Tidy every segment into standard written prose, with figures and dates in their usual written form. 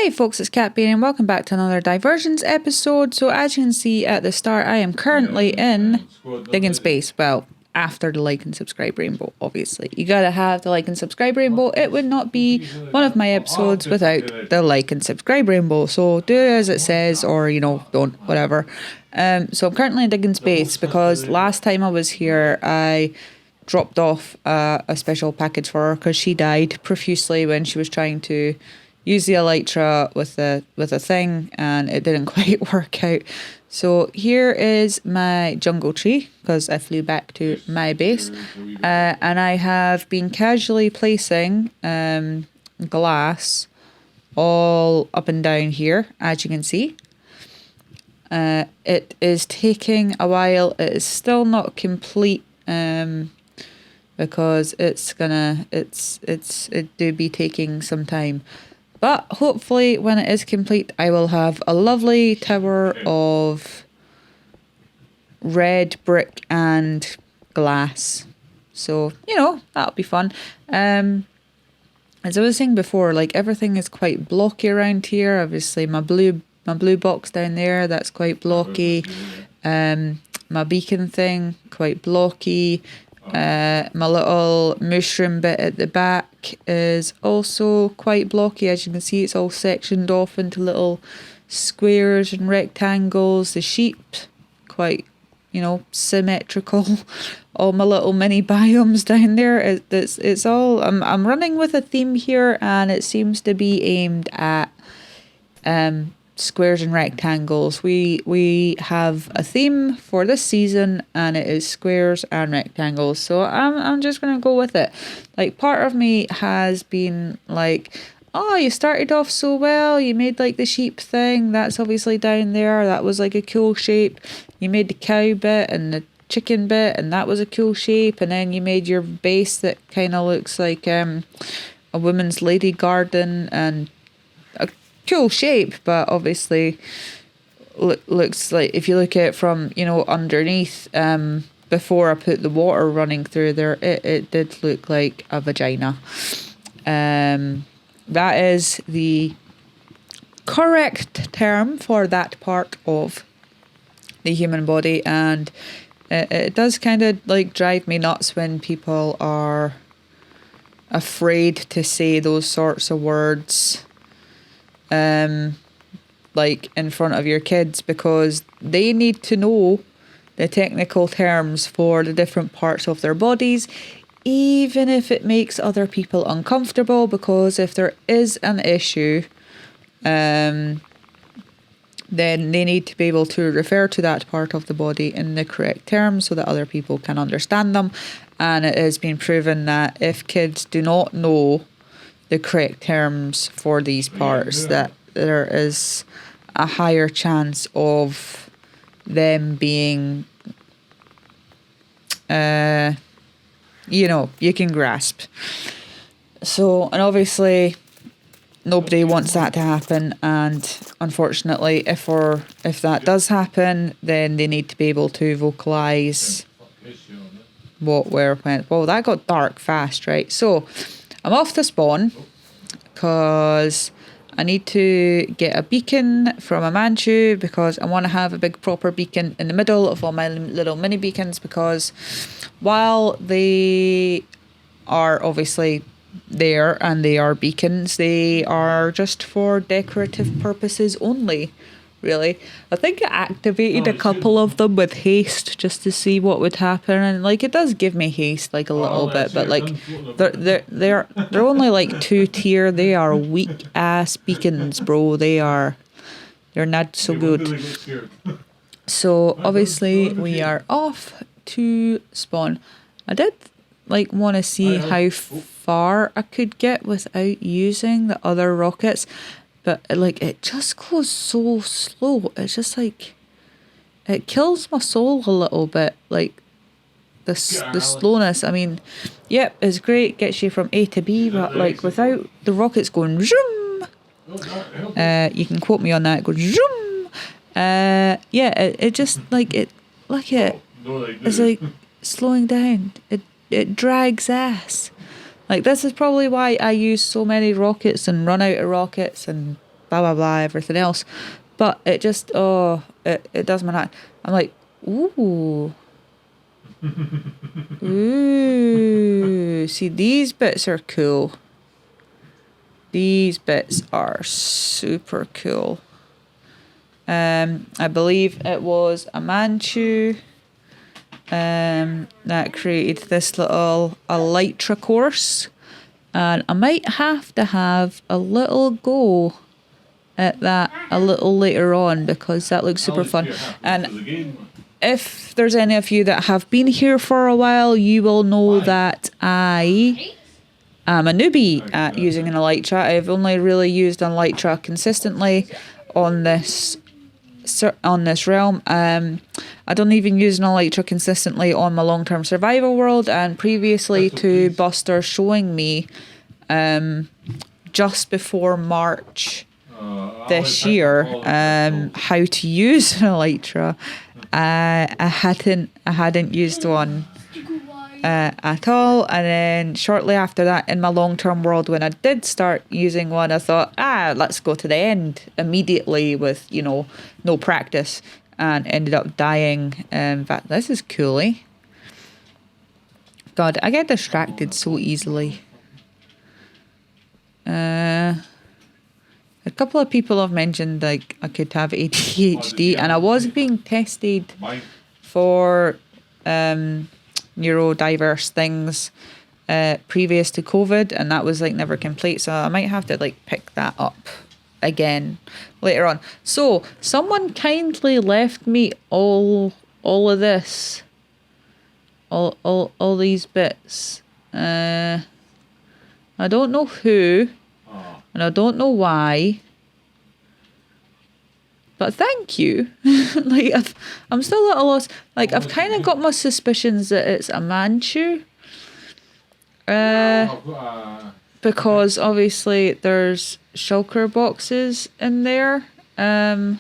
Hey folks, it's Kat.Beanie and welcome back to another Divergence episode. So as you can see at the start, I am currently in Digging Space. Well, after the like and subscribe rainbow, obviously. You gotta have the like and subscribe rainbow. It would not be one of my episodes without the like and subscribe rainbow. So do as it says, or don't, whatever. So I'm currently in Digging Space because last time I was here, I dropped off a special package for her because she died profusely when she was trying to use the elytra with a thing, and it didn't quite work out. So here is my jungle tree because I flew back to my base, and I have been casually placing glass all up and down here, as you can see. It is taking a while. It is still not complete because it do be taking some time. But hopefully when it is complete, I will have a lovely tower of red brick and glass. So, that'll be fun. As I was saying before, like everything is quite blocky around here. Obviously my blue box down there, that's quite blocky. My beacon thing, quite blocky. My little mushroom bit at the back is also quite blocky. As you can see, it's all sectioned off into little squares and rectangles. The sheep, quite, symmetrical. All my little mini biomes down there. It's all, I'm running with a theme here, and it seems to be aimed at squares and rectangles. We have a theme for this season, and it is squares and rectangles, so I'm just gonna go with it. Like, part of me has been like, oh, you started off so well, you made like the sheep thing, that's obviously down there, that was like a cool shape. You made the cow bit and the chicken bit, and that was a cool shape, and then you made your base that kind of looks like a women's lady garden, and cool shape, but obviously looks like, if you look at it from underneath, before I put the water running through there, it did look like a vagina. That is the correct term for that part of the human body, and it does kind of like drive me nuts when people are afraid to say those sorts of words like in front of your kids, because they need to know the technical terms for the different parts of their bodies, even if it makes other people uncomfortable, because if there is an issue, then they need to be able to refer to that part of the body in the correct terms so that other people can understand them. And it has been proven that if kids do not know the correct terms for these parts, that there is a higher chance of them being you can grasp. So, and obviously nobody wants that to happen, and unfortunately if that does happen, then they need to be able to vocalize what, where, when. Well, that got dark fast, right? So I'm off to spawn because I need to get a beacon from a Manchu, because I want to have a big proper beacon in the middle of all my little mini beacons, because while they are obviously there and they are beacons, they are just for decorative purposes only, really. I think I activated a couple of them with haste just to see what would happen, and like it does give me haste like a little bit, but like they're only like 2 tier. They are weak ass beacons, bro. They're not so good. So obviously we are off to spawn. I did like want to see how far I could get without using the other rockets, but like it just goes so slow. It's just like, it kills my soul a little bit, like the slowness. I mean, yep, it's great, gets you from A to B, but like without the rockets going zoom, you can quote me on that, go zoom. It just like it's like slowing down. It drags ass. Like, this is probably why I use so many rockets and run out of rockets, and blah, blah, blah, everything else. But it just, it does my night. I'm like, ooh. Ooh. See, these bits are cool. These bits are super cool. I believe it was a Manchu that created this little Elytra course. And I might have to have a little go at that a little later on because that looks super fun. And if there's any of you that have been here for a while, you will know that I am a newbie at using an Elytra. I've only really used an Elytra consistently on this realm. I don't even use an Elytra consistently on my long-term survival world, and previously to Buster showing me just before March this year how to use an Elytra, I hadn't used one at all. And then shortly after that, in my long-term world, when I did start using one, I thought, let's go to the end immediately with, no practice, and ended up dying. But this is coolie. God, I get distracted so easily. A couple of people have mentioned like I could have ADHD, and I was being tested for neurodiverse things previous to COVID, and that was like never complete, so I might have to like pick that up again later on. So someone kindly left me all of this, all these bits. I don't know who, and I don't know why, but thank you. Like, I'm still at a loss. Like, I've kind of got my suspicions that it's a Manchu. Because obviously there's shulker boxes in there. But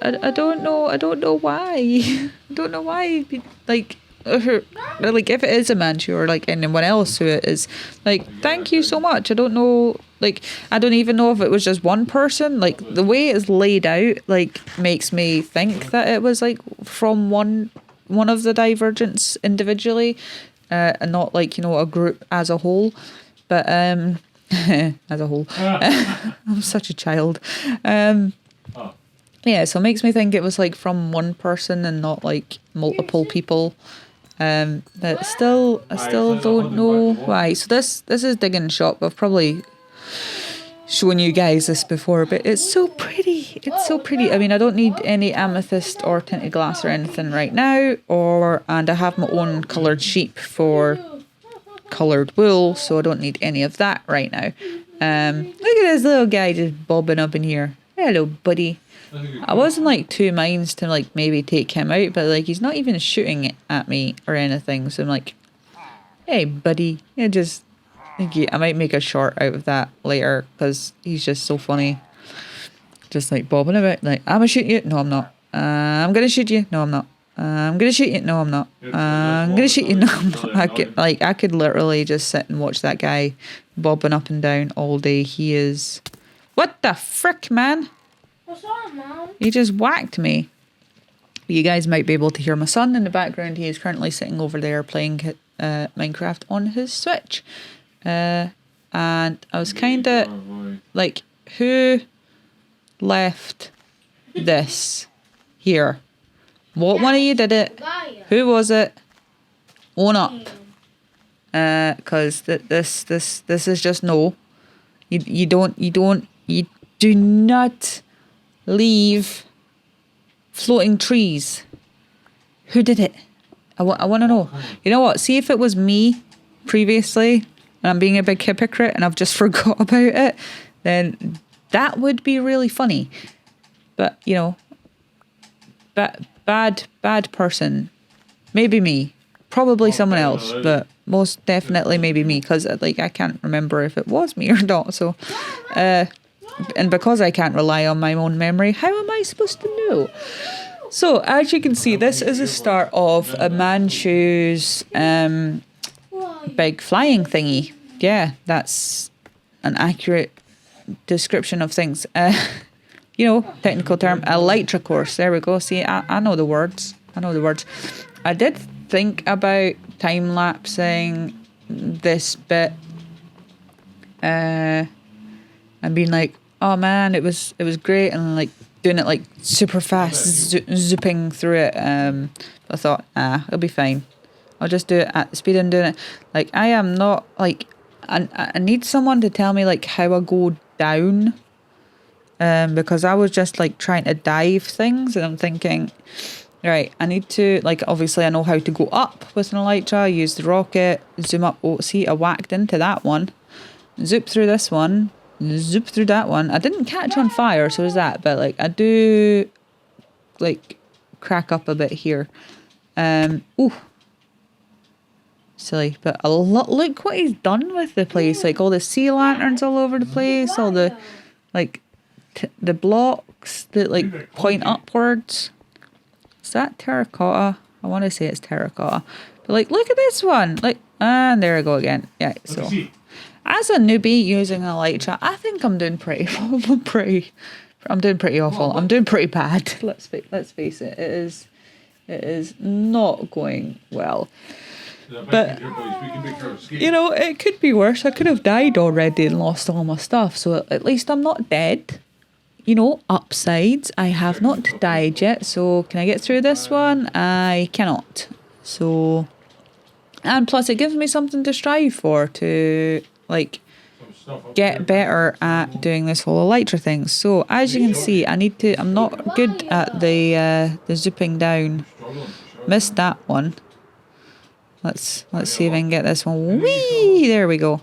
I don't know why. I don't know why. Like if it is a Manchu or like anyone else who it is, like, thank you so much. I don't know, like, I don't even know if it was just one person. Like, the way it's laid out, like, makes me think that it was like from one of the Divergence individually, and not like, a group as a whole. But as a whole. I'm such a child. Yeah, so it makes me think it was like from one person and not like multiple people. But I still don't know why. So this is Digging Shop. I've probably shown you guys this before, but it's so pretty. It's so pretty. I mean, I don't need any amethyst or tinted glass or anything right now, and I have my own coloured sheep for coloured wool, so I don't need any of that right now. Look at this little guy just bobbing up in here. Hello, buddy. I was in like two minds to like maybe take him out, but like he's not even shooting at me or anything. So I'm like, hey, buddy. I might make a short out of that later because he's just so funny. Just like bobbing about, like, I'm gonna shoot you. No, I'm not. I'm gonna shoot you. No, I'm not. I'm gonna shoot you. No, I'm not. I'm gonna shoot you. No, I'm not. I could literally just sit and watch that guy bobbing up and down all day. He is. What the frick, man? What's on, Mom? He just whacked me. You guys might be able to hear my son in the background. He is currently sitting over there playing Minecraft on his Switch. And I was kind of like, who left this here? What one of you did it? Who was it? Own up. Because this is just no. You do not leave floating trees. Who did it? I want to know. You know what? See if it was me previously and I'm being a big hypocrite and I've just forgot about it, then that would be really funny. But, bad person. Maybe me. Probably someone else, but most definitely maybe me, because like I can't remember if it was me or not. So, and because I can't rely on my own memory, how am I supposed to know? So as you can see, this is the start of a Manchu's big flying thingy. Yeah, that's an accurate description of things. You know, technical term, elytra course. There we go. See, I know the words. I did think about time-lapsing this bit and being like, oh man, it was great, and like doing it like super fast, zipping through it. I thought, it'll be fine. I'll just do it at the speed I'm doing it. Like, I am not like, I need someone to tell me like how I go down, because I was just like trying to dive things, and I'm thinking, right, I need to, like, obviously I know how to go up with an elytra, use the rocket, zoom up. Oh, see, I whacked into that one, zoop through this one, zoop through that one. I didn't catch on fire, so is that, but like I do like crack up a bit here. Ooh, silly, but look what he's done with the place. Like all the sea lanterns all over the place, all the like the blocks that like point upwards. Is that terracotta? I want to say it's terracotta, but like look at this one. Like, and there I go again. Yeah, so as a newbie using an elytra, I think I'm doing pretty I'm doing pretty awful. I'm doing pretty bad. Let's face it. It is not going well. But you know, it could be worse. I could have died already and lost all my stuff. So at least I'm not dead. You know, upsides. I have not died yet. So can I get through this one? I cannot. So, and plus it gives me something to strive for, to like get better at doing this whole elytra thing. So as you can see, I'm not good at the zipping down. Missed that one. Let's see if I can get this one. Whee! There we go.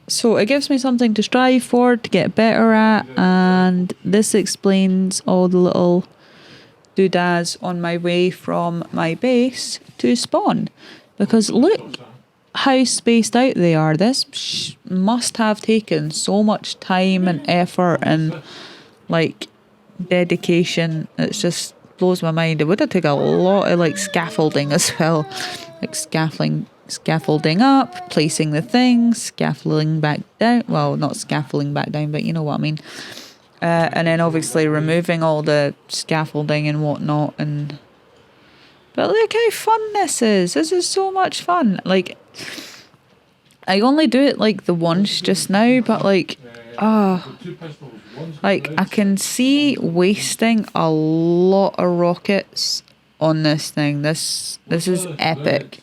So it gives me something to strive for, to get better at, and this explains all the little doodads on my way from my base to spawn. Because look how spaced out they are. This must have taken so much time and effort and like dedication. It's just blows my mind. It would have taken a lot of like scaffolding as well, like scaffolding up, placing the things, scaffolding back down. Well, not scaffolding back down, but you know what I mean. And then obviously removing all the scaffolding and whatnot. But look how fun this is. This is so much fun. Like, I only do it like the once just now, but like, like I can see wasting a lot of rockets on this thing. This is epic.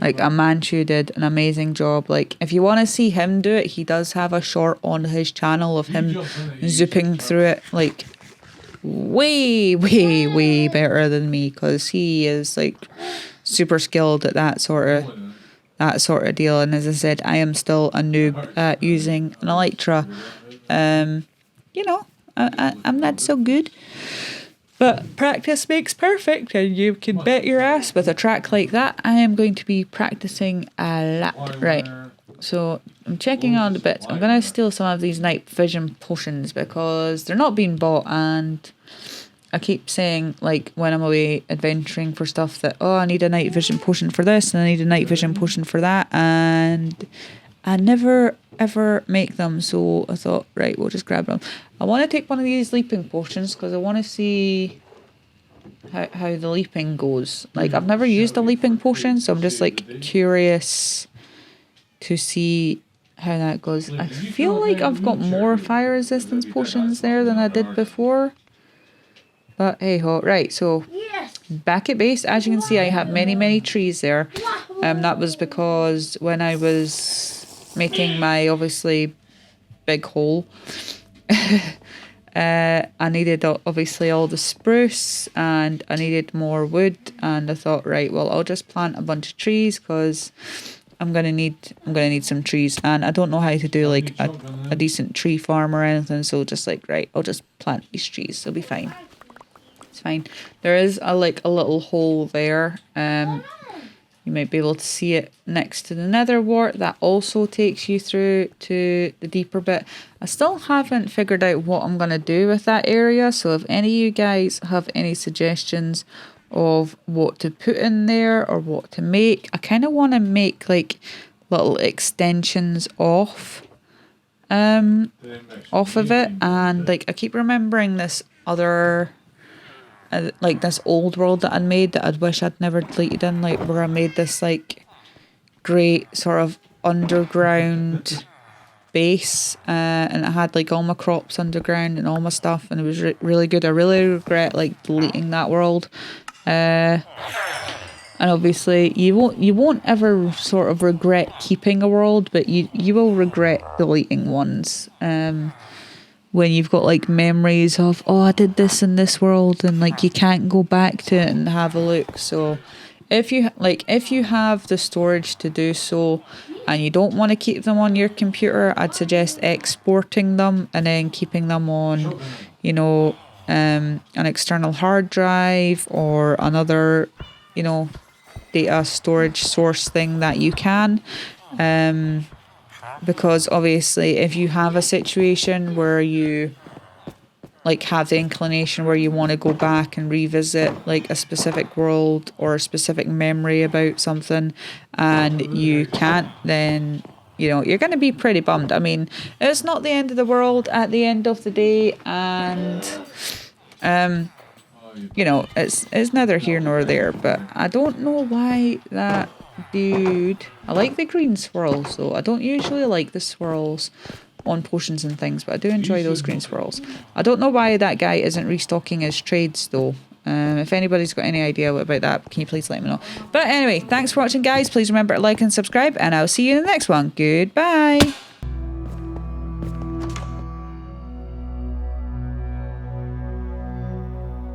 Like, Amanchu did an amazing job. Like, if you want to see him do it, he does have a short on his channel of him zipping through it, like way better than me, because he is like super skilled at that sort of deal. And as I said, I am still a noob at using an elytra. You know, I'm not so good. But practice makes perfect, and you can bet your ass with a track like that, I am going to be practicing a lot. Right, so I'm checking on the bits. I'm going to steal some of these night vision potions because they're not being bought, and I keep saying, like, when I'm away adventuring for stuff that, oh, I need a night vision potion for this, and I need a night vision potion for that, and I never ever make them. So I thought, right, we'll just grab them. I want to take one of these leaping potions because I want to see how the leaping goes. Like, I've never used a leaping potion, so I'm just like curious to see how that goes. I feel like I've got more fire resistance potions there than I did before, but hey ho. Right, so back at base, as you can see, I have many trees there. That was because when I was making my obviously big hole, I needed obviously all the spruce, and I needed more wood, and I thought, right, well, I'll just plant a bunch of trees because I'm gonna need some trees, and I don't know how to do like a decent tree farm or anything, so just like, right, I'll just plant these trees, it'll be fine. It's fine. There is a little hole there. You might be able to see it next to the nether wart. That also takes you through to the deeper bit. I still haven't figured out what I'm going to do with that area. So if any of you guys have any suggestions of what to put in there or what to make, I kind of want to make like little extensions off off of it, and like I keep remembering this other like this old world that I'd made that I'd wish I'd never deleted in, like where I made this like great sort of underground base, and it had like all my crops underground and all my stuff, and it was really good. I really regret like deleting that world, and obviously you won't ever sort of regret keeping a world, but you will regret deleting ones, when you've got like memories of, oh, I did this in this world, and like you can't go back to it and have a look. So if you have the storage to do so and you don't want to keep them on your computer, I'd suggest exporting them and then keeping them on, you know, an external hard drive or another, you know, data storage source thing that you can. Because obviously if you have a situation where you like have the inclination where you want to go back and revisit like a specific world or a specific memory about something and you can't, then you know you're going to be pretty bummed. I mean, it's not the end of the world at the end of the day, and you know, it's neither here nor there. But I don't know why that dude, I like the green swirls though. I don't usually like the swirls on potions and things, but I do enjoy those green swirls. I don't know why that guy isn't restocking his trades though. If anybody's got any idea about that, can you please let me know. But anyway, thanks for watching guys. Please remember to like and subscribe, and I'll see you in the next one. Goodbye.